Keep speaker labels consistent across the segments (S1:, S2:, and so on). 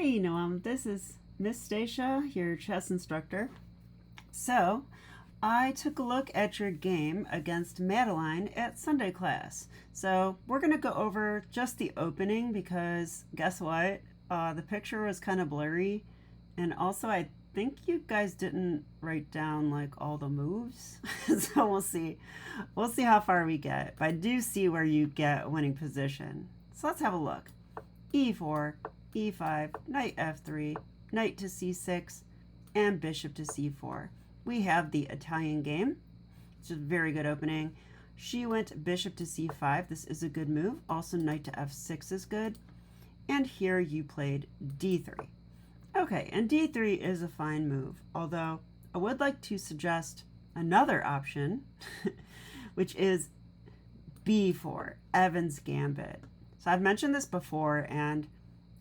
S1: Hey Noam, this is Miss Stacia, your chess instructor. So, I took a look at your game against Madeline at Sunday class. So, we're going to go over just the opening because guess what? The picture was kind of blurry, and also I think you guys didn't write down like all the moves. So, we'll see. We'll see how far we get. But I do see where you get winning position. So, let's have a look. E4, e5, knight f3, knight to c6, and bishop to c4. We have the Italian game. It's a very good opening. She went bishop to c5. This is a good move. Also, knight to f6 is good. And here you played d3. Okay, and d3 is a fine move, although I would like to suggest another option, which is b4, Evans Gambit. So I've mentioned this before, and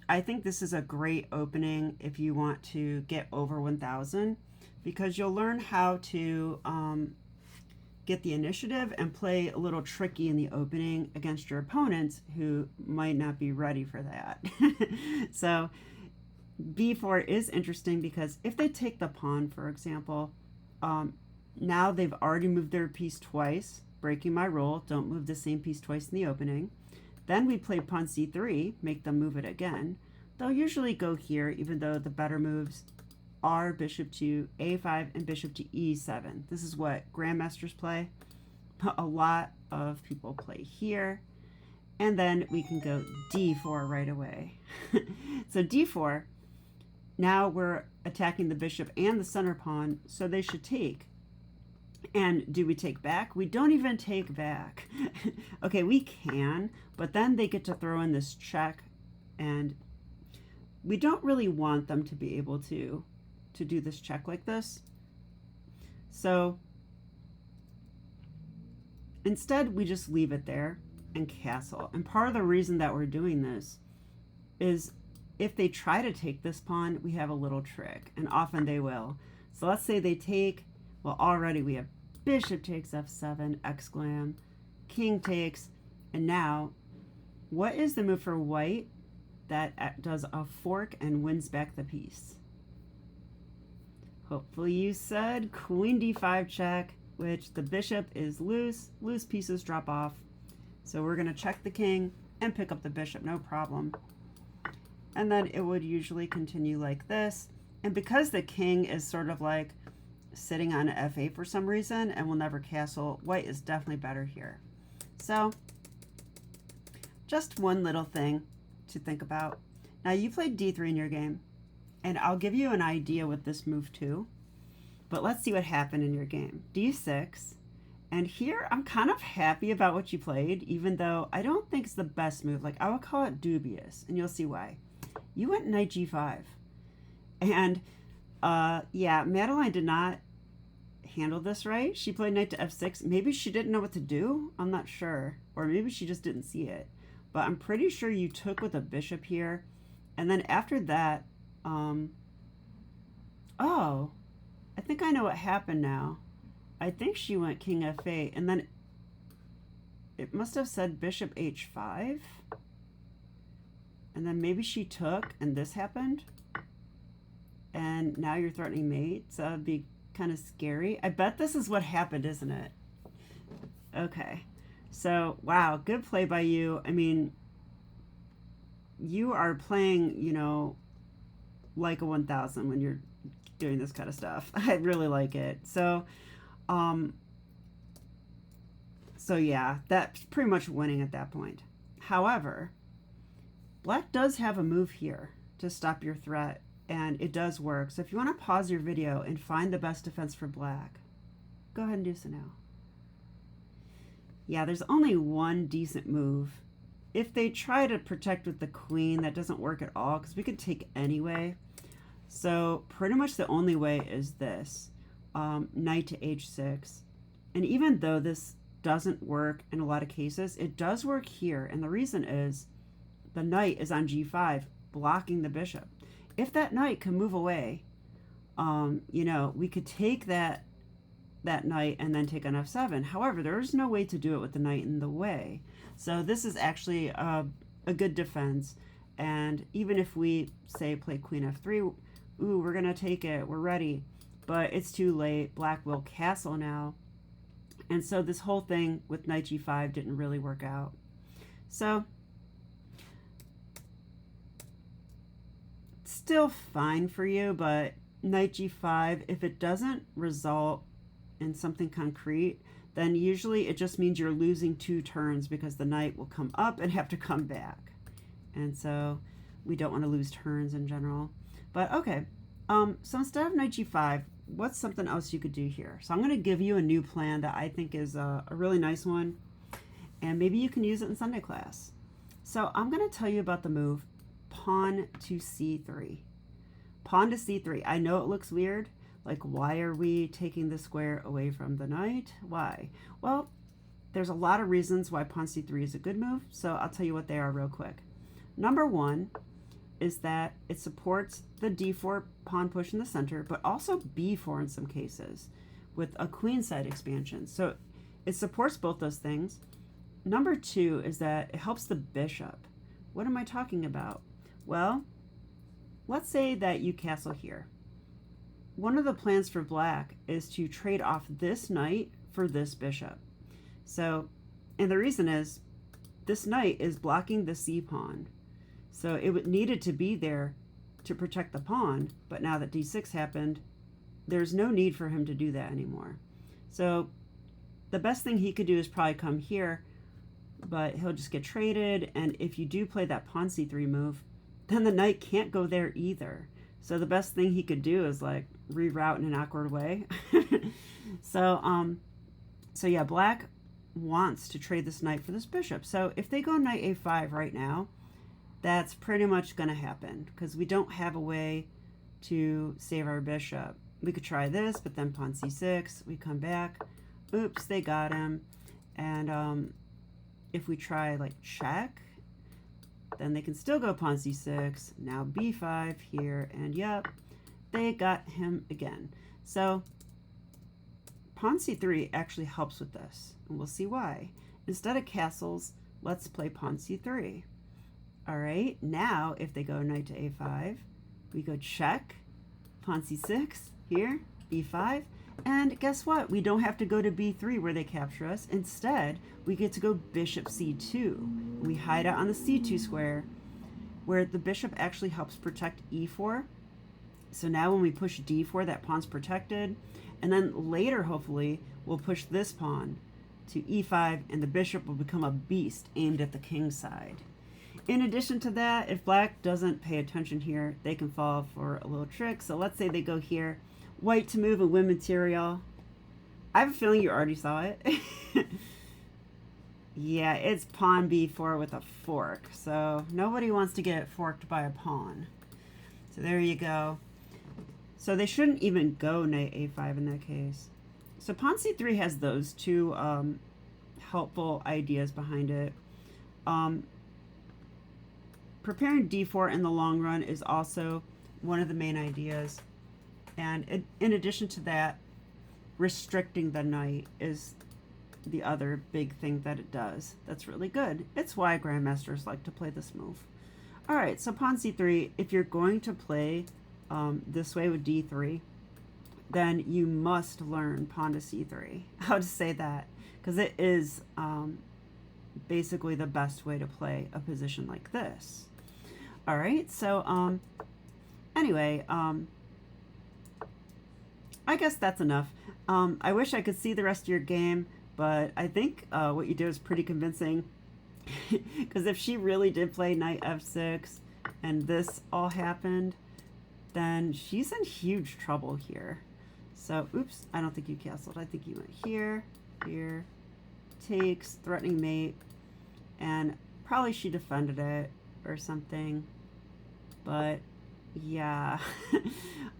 S1: I think this is a great opening if you want to get over 1,000, because you'll learn how to get the initiative and play a little tricky in the opening against your opponents who might not be ready for that. So b4 is interesting because if they take the pawn, for example, now they've already moved their piece twice, breaking my rule, don't move the same piece twice in the opening. Then we play pawn c3, make them move it again. They'll usually go here, even though the better moves are bishop to a5 and bishop to e7. This is what grandmasters play. A lot of people play here. And then we can go d4 right away. So d4, now we're attacking the bishop and the center pawn, so they should take. And do we take back? We don't even take back. Okay, we can, but then they get to throw in this check, and we don't really want them to be able to do this check like this. So instead, we just leave it there and castle. And part of the reason that we're doing this is if they try to take this pawn, we have a little trick, and often they will. So let's say they take, well, already we have bishop takes f7, exclam, king takes, and now, what is the move for white that does a fork and wins back the piece? Hopefully you said queen d5 check, which the bishop is loose pieces drop off. So we're going to check the king and pick up the bishop, no problem. And then it would usually continue like this. And because the king is sort of like sitting on f8 for some reason and will never castle, white is definitely better here. So just one little thing to think about. Now you played d3 in your game, and I'll give you an idea with this move too, but let's see what happened in your game. d6, and here I'm kind of happy about what you played, even though I don't think it's the best move. Like, I would call it dubious, and you'll see why. You went knight g5, and yeah, Madeline did not handle this right. She played knight to f6. Maybe she didn't know what to do. I'm not sure. Or maybe she just didn't see it. But I'm pretty sure you took with a bishop here. And then after that, oh, I think I know what happened now. I think she went king f8. And then it must have said bishop h5. And then maybe she took and this happened. And now you're threatening mate. So that would be kind of scary. I bet this is what happened, isn't it? Okay. So, wow, good play by you. I mean, you are playing, you know, like a 1,000 when you're doing this kind of stuff. I really like it. So yeah, that's pretty much winning at that point. However, black does have a move here to stop your threat, and it does work. So if you want to pause your video and find the best defense for black, go ahead and do so now. Yeah, there's only one decent move. If they try to protect with the queen, that doesn't work at all because we could take anyway. So pretty much the only way is this, knight to h6. And even though this doesn't work in a lot of cases, it does work here. And the reason is the knight is on g5, blocking the bishop. If that knight can move away, you know, we could take that knight and then take on f7. However, there is no way to do it with the knight in the way. So this is actually a good defense. And even if we say play queen f3, ooh, we're going to take it, we're ready. But it's too late. Black will castle now. And so this whole thing with knight g5 didn't really work out. So still fine for you, but knight g5, if it doesn't result in something concrete, then usually it just means you're losing 2 turns because the knight will come up and have to come back. And so we don't want to lose turns in general. But okay, so instead of knight g5, what's something else you could do here? So I'm going to give you a new plan that I think is a really nice one, and maybe you can use it in Sunday class. So I'm going to tell you about the move pawn to c3. Pawn to c3. I know it looks weird. Like, why are we taking the square away from the knight? Why? Well, there's a lot of reasons why pawn c3 is a good move, so I'll tell you what they are real quick. Number one is that it supports the d4 pawn push in the center, but also b4 in some cases with a queenside expansion. So it supports both those things. Number two is that it helps the bishop. What am I talking about? Well, let's say that you castle here. One of the plans for black is to trade off this knight for this bishop. So, and the reason is this knight is blocking the c pawn. So it needed to be there to protect the pawn, but now that d6 happened, there's no need for him to do that anymore. So the best thing he could do is probably come here, but he'll just get traded, and if you do play that pawn c3 move, then the knight can't go there either. So the best thing he could do is like reroute in an awkward way. So yeah, black wants to trade this knight for this bishop. So if they go knight a5 right now, that's pretty much going to happen because we don't have a way to save our bishop. We could try this, but then pawn c6, we come back. Oops, they got him. And if we try like check, then they can still go pawn c6, now b5 here, and yep, they got him again. So pawn c3 actually helps with this, and we'll see why. Instead of castles, let's play pawn c3. All right, now if they go knight to a5, we go check, pawn c6, here, b5, and guess what? We don't have to go to b3 where they capture us. Instead, we get to go bishop c2. We hide out on the c2 square, where the bishop actually helps protect e4. So now when we push d4, that pawn's protected. And then later, hopefully, we'll push this pawn to e5, and the bishop will become a beast aimed at the king's side. In addition to that, if black doesn't pay attention here, they can fall for a little trick. So let's say they go here, white to move and win material. I have a feeling you already saw it. Yeah, it's pawn b4 with a fork. So nobody wants to get forked by a pawn. So there you go. So they shouldn't even go knight a5 in that case. So pawn c3 has those two helpful ideas behind it. Preparing d4 in the long run is also one of the main ideas. And in addition to that, restricting the knight is the other big thing that it does. That's really good. It's why grandmasters like to play this move. All right, so pawn c3, if you're going to play this way with d3, then you must learn pawn to c3. How to say that, because it is basically the best way to play a position like this. All right, so anyway, I guess that's enough. I wish I could see the rest of your game, but I think what you did was pretty convincing. Because if she really did play knight f6 and this all happened, then she's in huge trouble here. So, oops, I don't think you castled. I think you went here, here, takes, threatening mate, and probably she defended it or something. But yeah,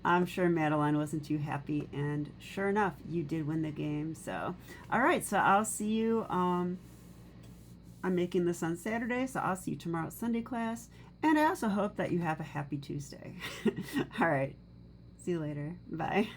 S1: I'm sure Madeline wasn't too happy, and sure enough, you did win the game. So, all right, so I'll see you. I'm making this on Saturday, so I'll see you tomorrow at Sunday class, and I also hope that you have a happy Tuesday. All right, see you later. Bye.